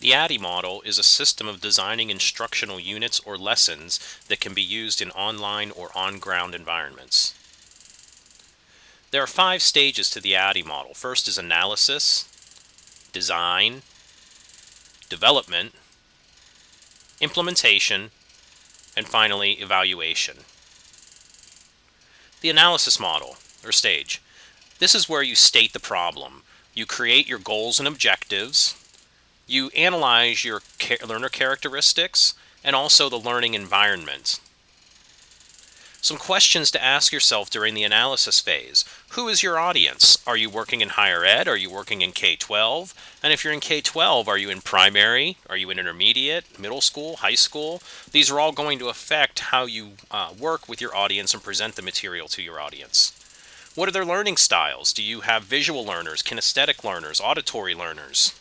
The ADDIE model is a system of designing instructional units or lessons that can be used in online or on-ground environments. There are 5 stages to the ADDIE model. First is analysis, design, development, implementation, and finally evaluation. The analysis model, or stage. This is where you state the problem. You create your goals and objectives. You analyze your learner characteristics and also the learning environment. Some questions to ask yourself during the analysis phase. Who is your audience? Are you working in higher ed? Are you working in K-12? And if you're in K-12, are you in primary? Are you in intermediate, middle school, high school? These are all going to affect how you work with your audience and present the material to your audience. What are their learning styles? Do you have visual learners, kinesthetic learners, auditory learners?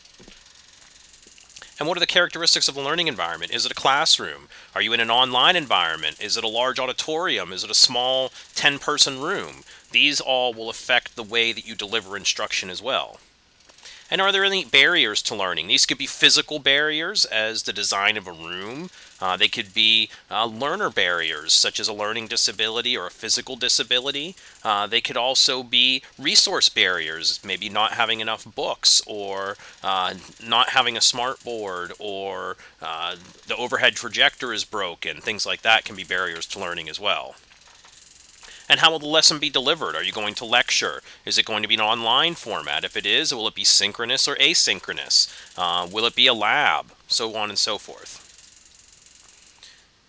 And what are the characteristics of a learning environment? Is it a classroom? Are you in an online environment? Is it a large auditorium? Is it a small 10-person room? These all will affect the way that you deliver instruction as well. And are there any barriers to learning? These could be physical barriers, as the design of a room. They could be learner barriers, such as a learning disability or a physical disability. They could also be resource barriers, maybe not having enough books, or not having a smart board, or the overhead projector is broken. Things like that can be barriers to learning as well. And how will the lesson be delivered? Are you going to lecture? Is it going to be an online format? If it is, will it be synchronous or asynchronous? Will it be a lab? So on and so forth.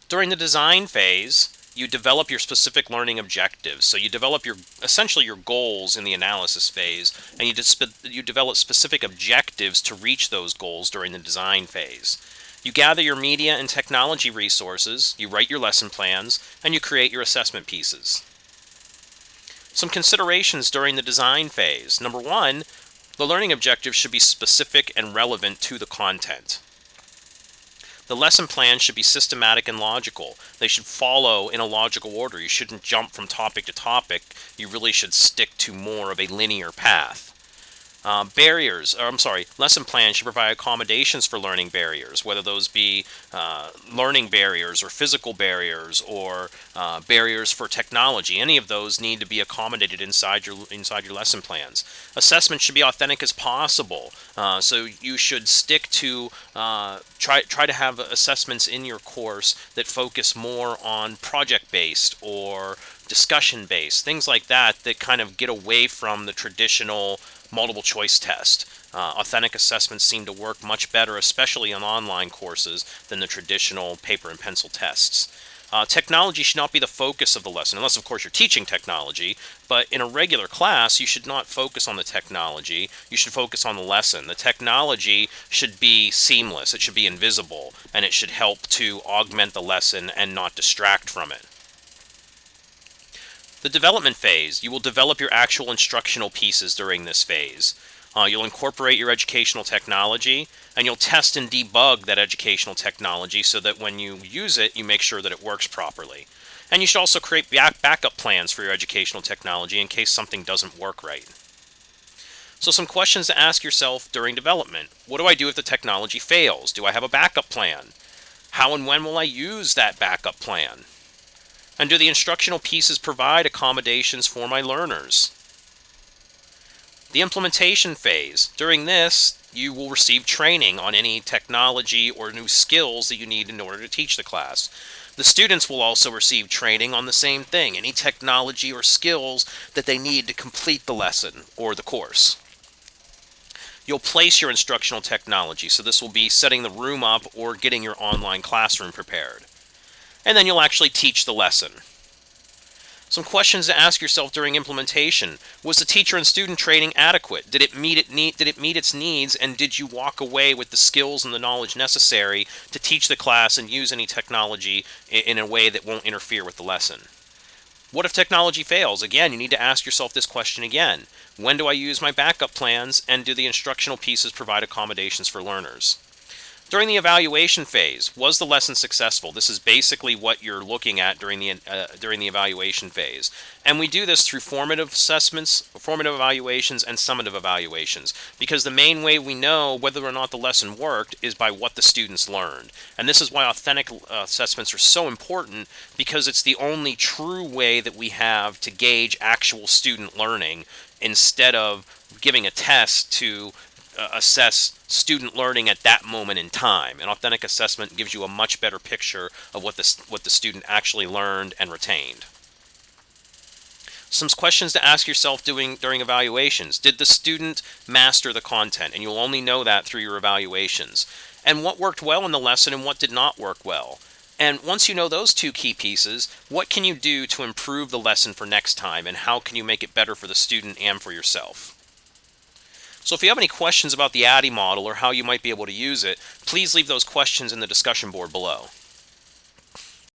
During the design phase, you develop your specific learning objectives. So you develop essentially your goals in the analysis phase, and you develop specific objectives to reach those goals during the design phase. You gather your media and technology resources, you write your lesson plans, and you create your assessment pieces. Some considerations during the design phase. Number 1, the learning objectives should be specific and relevant to the content. The lesson plan should be systematic and logical. They should follow in a logical order. You shouldn't jump from topic to topic. You really should stick to more of a linear path. Lesson plans should provide accommodations for learning barriers, whether those be learning barriers or physical barriers or barriers for technology. Any of those need to be accommodated inside your lesson plans. Assessment should be authentic as possible, so you should stick to try to have assessments in your course that focus more on project-based or discussion-based, things like that kind of get away from the traditional multiple choice test. Authentic assessments seem to work much better, especially on online courses, than the traditional paper and pencil tests. Technology should not be the focus of the lesson, unless of course you're teaching technology, but in a regular class you should not focus on the technology, you should focus on the lesson. The technology should be seamless, it should be invisible, and it should help to augment the lesson and not distract from it. The development phase. You will develop your actual instructional pieces during this phase. You'll incorporate your educational technology, and you'll test and debug that educational technology so that when you use it, you make sure that it works properly. And you should also create backup plans for your educational technology in case something doesn't work right. So some questions to ask yourself during development. What do I do if the technology fails? Do I have a backup plan? How and when will I use that backup plan? And do the instructional pieces provide accommodations for my learners? The implementation phase. During this, you will receive training on any technology or new skills that you need in order to teach the class. The students will also receive training on the same thing, any technology or skills that they need to complete the lesson or the course. You'll place your instructional technology, so this will be setting the room up or getting your online classroom prepared. And then you'll actually teach the lesson. Some questions to ask yourself during implementation. Was the teacher and student training adequate? Did it meet its needs, and did you walk away with the skills and the knowledge necessary to teach the class and use any technology in a way that won't interfere with the lesson? What if technology fails? Again, you need to ask yourself this question again. When do I use my backup plans, and do the instructional pieces provide accommodations for learners? During the evaluation phase, was the lesson successful? This is basically what you're looking at during the evaluation phase. And we do this through formative assessments, formative evaluations, and summative evaluations, because the main way we know whether or not the lesson worked is by what the students learned. And this is why authentic assessments are so important, because it's the only true way that we have to gauge actual student learning, instead of giving a test to assess student learning at that moment in time. An authentic assessment gives you a much better picture of what the student actually learned and retained. Some questions to ask yourself during evaluations. Did the student master the content? And you'll only know that through your evaluations. And what worked well in the lesson and what did not work well? And once you know those two key pieces, what can you do to improve the lesson for next time, and how can you make it better for the student and for yourself? So if you have any questions about the ADDIE model or how you might be able to use it, please leave those questions in the discussion board below.